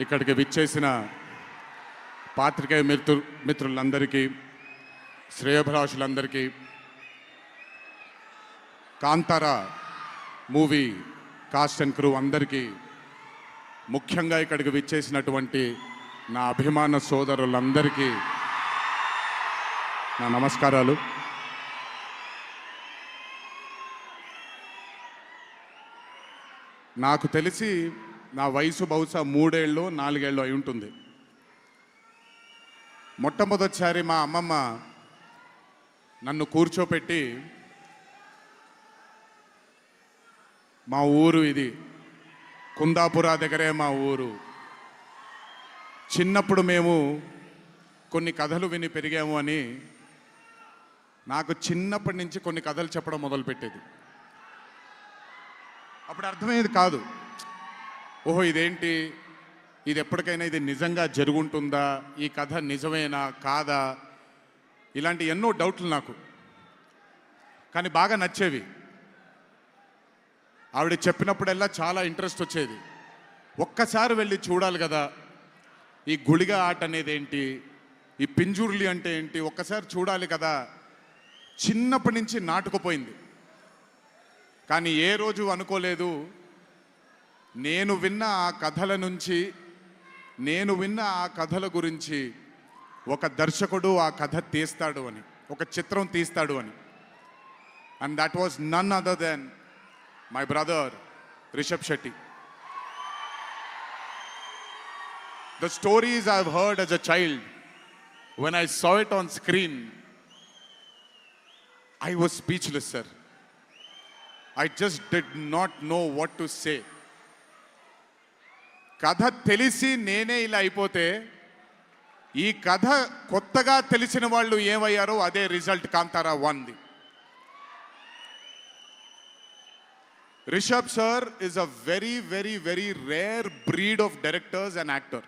ఇక్కడికి విచ్చేసిన పాత్రికేయ మిత్రులందరికీ, శ్రేయోభిలాషులందరికీ, Kantara movie cast and crew అందరికీ, ముఖ్యంగా ఇక్కడికి విచ్చేసినటువంటి నా అభిమాన సోదరులందరికీ నా నమస్కారాలు. నాకు తెలిసి నా వయసు బహుశా 3 ఏళ్ళు 4 ఏళ్ళు అయి ఉంటుంది. మొట్టమొదటిసారి మా అమ్మమ్మ నన్ను కూర్చోపెట్టి, మా ఊరు ఇది, కుందాపురా దగ్గరే మా ఊరు, చిన్నప్పుడు మేము కొన్ని కథలు విని పెరిగాము అని నాకు చిన్నప్పటి నుంచి కొన్ని కథలు చెప్పడం మొదలుపెట్టేది. అప్పుడు అర్థమయ్యేది కాదు, ఓహో ఇదేంటి, ఇది ఎప్పటికైనా ఇది నిజంగా జరుగుంటుందా, ఈ కథ నిజమేనా కాదా, ఇలాంటి ఎన్నో డౌట్లు నాకు. కానీ బాగా నచ్చేవి. ఆవిడ చెప్పినప్పుడల్లా చాలా ఇంట్రెస్ట్ వచ్చేది. ఒక్కసారి వెళ్ళి చూడాలి కదా, ఈ గుళిగ ఆట అనేది ఏంటి, ఈ పింజుర్లి అంటే ఏంటి, ఒక్కసారి చూడాలి కదా. చిన్నప్పటి నుంచి నాటుకుపోయింది. కానీ ఏ రోజు అనుకోలేదు, నేను విన్న ఆ కథల నుంచి, నేను విన్న ఆ కథల గురించి ఒక దర్శకుడు ఆ కథ తీస్తాడు అని, ఒక చిత్రం తీస్తాడు అని. And that was none other than my brother Rishab Shetty. The stories I've heard as a child, when I saw it on screen, I was speechless, sir. I just did not know what to say. కథ తెలిసి నేనే ఇలా అయిపోతే, ఈ కథ కొత్తగా తెలిసిన వాళ్ళు ఏమయ్యారో అదే రిజల్ట్ కాంతారా 1ది. Rishab sir is a very, very, very rare breed of directors and actor.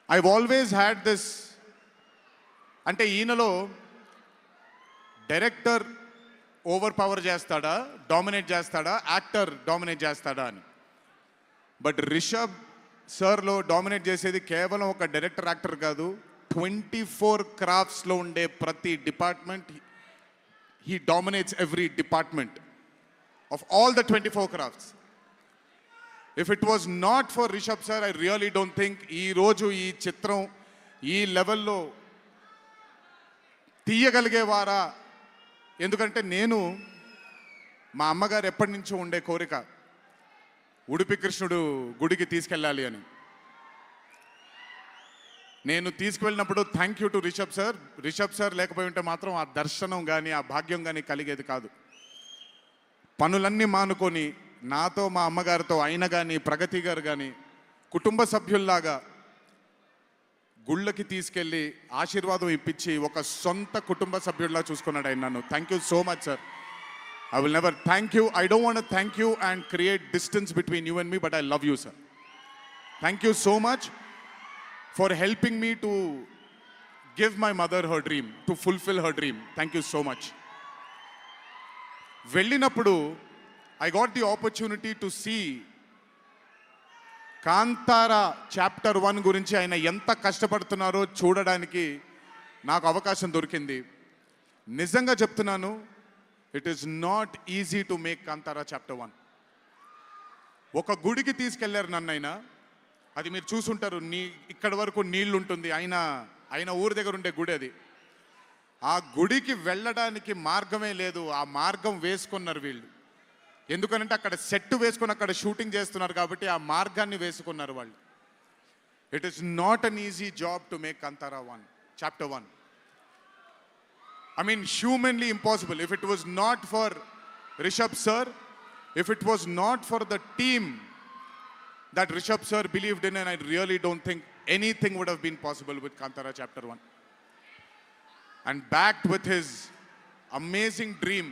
I've always had this, అంటే ఈయనలో డైరెక్టర్ ఓవర్ పవర్ చేస్తాడా, డామినేట్ చేస్తాడా, యాక్టర్ డామినేట్ చేస్తాడా అని. బట్ రిషబ్ సార్లో డామినేట్ చేసేది కేవలం ఒక డైరెక్టర్ యాక్టర్ కాదు, 24 క్రాఫ్ట్స్లో ఉండే ప్రతి department. He dominates every department of all the 24 crafts. If it was not for Rishab sir, I really don't think ఈరోజు ఈ చిత్రం ఈ లెవెల్లో తీయగలిగేవారా. ఎందుకంటే నేను, మా అమ్మగారు ఎప్పటి నుంచో ఉండే కోరిక ఉడిపి కృష్ణుడు గుడికి తీసుకెళ్ళాలి అని. నేను తీసుకువెళ్ళినప్పుడు thank you to Rishab sir. Rishab sir లేకపోయి ఉంటే మాత్రం ఆ దర్శనం కానీ ఆ భాగ్యం కానీ కలిగేది కాదు. పనులన్నీ మానుకొని నాతో, మా అమ్మగారితో, ఆయన కానీ ప్రగతి గారు కానీ కుటుంబ సభ్యుల్లాగా గుళ్ళకి తీసుకెళ్ళి ఆశీర్వాదం ఇప్పించి ఒక సొంత కుటుంబ సభ్యుల్లా చూసుకున్నాడు ఆయన నన్ను. Thank you so much sir. I will never thank you, I don't want thank you and create distance between you and me, but I love you sir. Thank you so much for helping me to give my mother her dream, to fulfil her dream. Thank you so much. వెళ్ళినప్పుడు I got the opportunity to see Kantara chapter 1 గురించి ఆయన ఎంత కష్టపడుతున్నారో చూడడానికి నాకు అవకాశం దొరికింది. నిజంగా చెప్తున్నాను, it is not easy to make Kantara chapter 1. ఒక గుడికి తీసుకెళ్లారు నన్నైనా, అది మీరు చూసుంటారు, ఇక్కడ వరకు నీళ్లు ఉంటుంది, ఆయన ఊరి దగ్గర ఉండే గుడి అది. ఆ గుడికి వెళ్ళడానికి మార్గమే లేదు, ఆ మార్గం వేసుకున్నారు వీళ్ళు. ఎందుకనంటే అక్కడ సెట్ వేసుకొని అక్కడ షూటింగ్ చేస్తున్నారు కాబట్టి ఆ మార్గాన్ని వేసుకున్నారు వాళ్ళు. It is not an easy job to make Kantara 1 chapter 1. I mean, humanly impossible. If it was not for Rishabh sir, if it was not for the team that Rishabh sir believed in, and I really don't think anything would have been possible with Kantara chapter 1. And backed with his amazing dream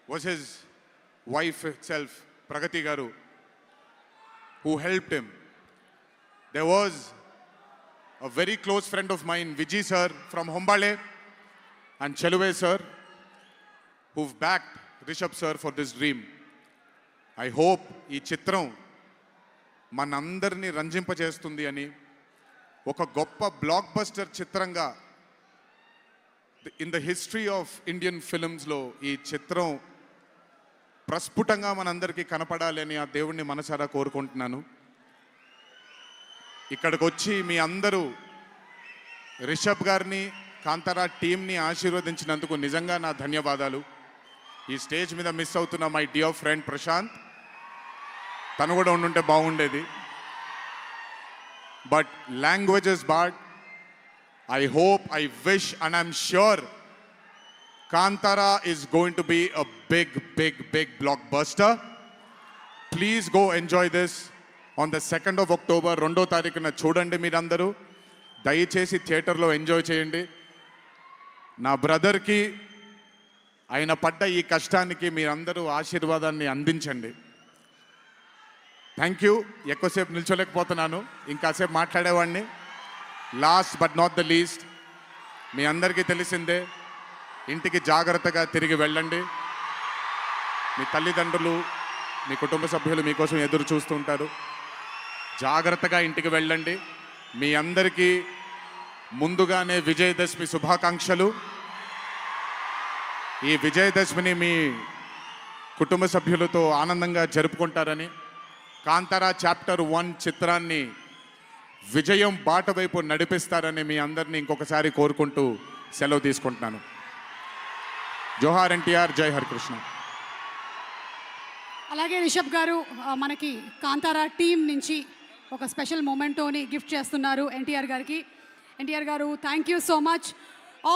was his wife itself, Pragati Garu, who helped him. There was a very close friend of mine, Vijay sir from Hombale, and Cheluve sir, who've backed Rishabh sir for this dream. I hope ఈ చిత్రం మనందరినీ రంజింపజేస్తుంది అని, ఒక గొప్ప blockbuster చిత్రంగా in the history of Indian ఫిల్మ్స్లో ఈ చిత్రం ప్రస్ఫుటంగా మనందరికీ కనపడాలి అని ఆ దేవుణ్ణి మనసారా కోరుకుంటున్నాను. ఇక్కడికి వచ్చి మీ అందరూ రిషబ్ గారిని, కాంతారా టీంని ఆశీర్వదించినందుకు నిజంగా నా ధన్యవాదాలు. ఈ స్టేజ్ మీద మిస్ అవుతున్న మై డియర్ ఫ్రెండ్ ప్రశాంత్, తను కూడా ఉండుంటే బాగుండేది. But language is bad. I hope, I wish, and I'm sure Kantara is going to be a big, big, big blockbuster. Please go enjoy this on the 2nd of October. 2వ తారీఖున చూడండి మీరందరూ. దయచేసి థియేటర్లో ఎంజాయ్ చేయండి. నా బ్రదర్కి ఆయన పడ్డ ఈ కష్టానికి మీరందరూ ఆశీర్వాదాన్ని అందించండి. Thank you. ఎక్కువసేపు నిల్చోలేకపోతున్నాను, ఇంకాసేపు మాట్లాడేవాడిని. Last but not the least, మీ అందరికీ తెలిసిందే, ఇంటికి జాగ్రత్తగా తిరిగి వెళ్ళండి. మీ తల్లిదండ్రులు, మీ కుటుంబ సభ్యులు మీకోసం ఎదురు చూస్తుంటారు. జాగ్రత్తగా ఇంటికి వెళ్ళండి. మీ అందరికీ ముందుగానే విజయదశమి శుభాకాంక్షలు. ఈ విజయదశమిని మీ కుటుంబ సభ్యులతో ఆనందంగా జరుపుకుంటారని, కాంతారా చాప్టర్ 1 చిత్రాన్ని విజయం బాట వైపు నడిపిస్తారని మీ అందరినీ ఇంకొకసారి కోరుకుంటూ సెలవు తీసుకుంటున్నాను. జోహార్ ఎన్టీఆర్, జై హరికృష్ణ. అలాగే రిషబ్ గారు మనకి కాంతారా టీం నుంచి ఒక స్పెషల్ మొమెంటోని గిఫ్ట్ చేస్తున్నారు ఎన్టీఆర్ గారికి. ఎన్టీఆర్ గారు, థ్యాంక్ యూ సో మచ్